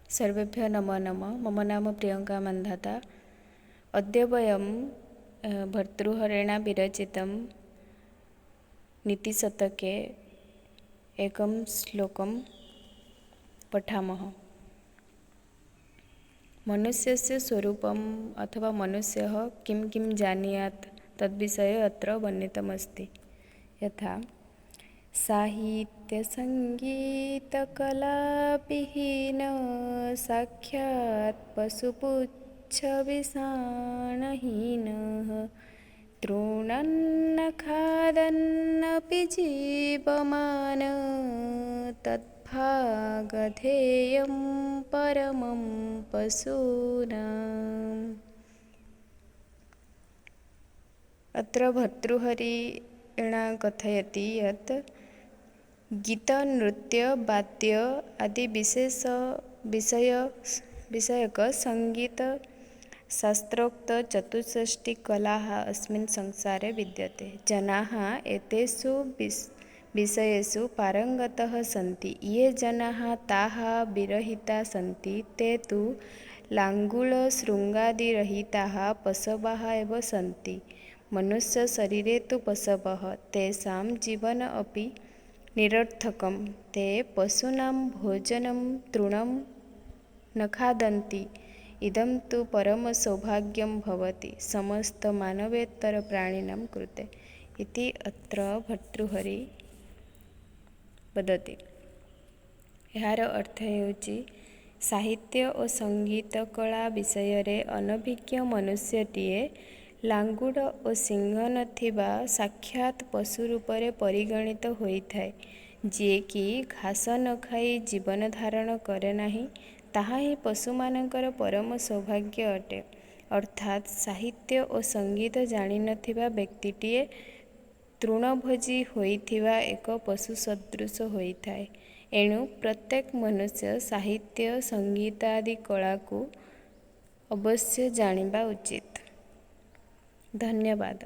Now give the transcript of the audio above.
सर्वेभ्यः नमो नमः। मम नाम प्रियंका मन्धाता। अद्य वयं भर्तृहरेण विरचितं नीतिशतके एकं श्लोकं पठामः। मनुष्यस्य स्वरूपम् अथवा मनुष्यः किं किं जानीयात् तद्विषये अत्र वर्णितमस्ति। यथा साहित्यसङ्गीतकलाविहीन साक्षात् पशुपुच्छविषाणहीनः तृणन्न खादन्नपि जीवमान तद्भागधेयं परमं पशूनाम्। अत्र भर्तृहरिः कथयति यत् गीत नृत्य वाद्य आदि विषयक संगीत शास्त्रोक्त चतुष्षष्टिकलाः अस्मिन् संसारे विद्यते। जनाः एतेषु विषयेषु पारङ्गताः सन्ति। ये जनाः ताः विरहिताः सन्ति ते तु लाङ्गुलशृङ्गादिरहिताः पशवः एव सन्ति। मनुष्यशरीरे तु पशवः तेषां जीवन अपि निरर्थकं। ते पशूनां भोजनं तृणं न खादन्ति। इदं तु परमसौभाग्यं भवति समस्तमानवेतरप्राणिनां कृते इति अत्र भर्तृहरिः वदति। ଏହାର ଅର୍ଥ ହେଉଛି ସାହିତ୍ୟ ଓ ସଙ୍ଗୀତ କଳା ବିଷୟରେ ଅନଭିଜ୍ଞ ମନୁଷ୍ୟଟିଏ ଲାଙ୍ଗୁଡ଼ ଓ ଶିଙ୍ଘ ନଥିବା ସାକ୍ଷାତ୍ ପଶୁ ରୂପରେ ପରିଗଣିତ ହୋଇଥାଏ। ଯିଏକି ଘାସ ନ ଖାଇ ଜୀବନ ଧାରଣ କରେ ନାହିଁ, ତାହା ହିଁ ପଶୁମାନଙ୍କର ପରମ ସୌଭାଗ୍ୟ ଅଟେ। ଅର୍ଥାତ୍ ସାହିତ୍ୟ ଓ ସଙ୍ଗୀତ ଜାଣିନଥିବା ବ୍ୟକ୍ତିଟିଏ ତୃଣଭୋଜୀ ହୋଇଥିବା ଏକ ପଶୁ ସଦୃଶ ହୋଇଥାଏ। ଏଣୁ ପ୍ରତ୍ୟେକ ମନୁଷ୍ୟ ସାହିତ୍ୟ ସଙ୍ଗୀତ ଆଦି କଳାକୁ ଅବଶ୍ୟ ଜାଣିବା ଉଚିତ। ଧନ୍ୟବାଦ।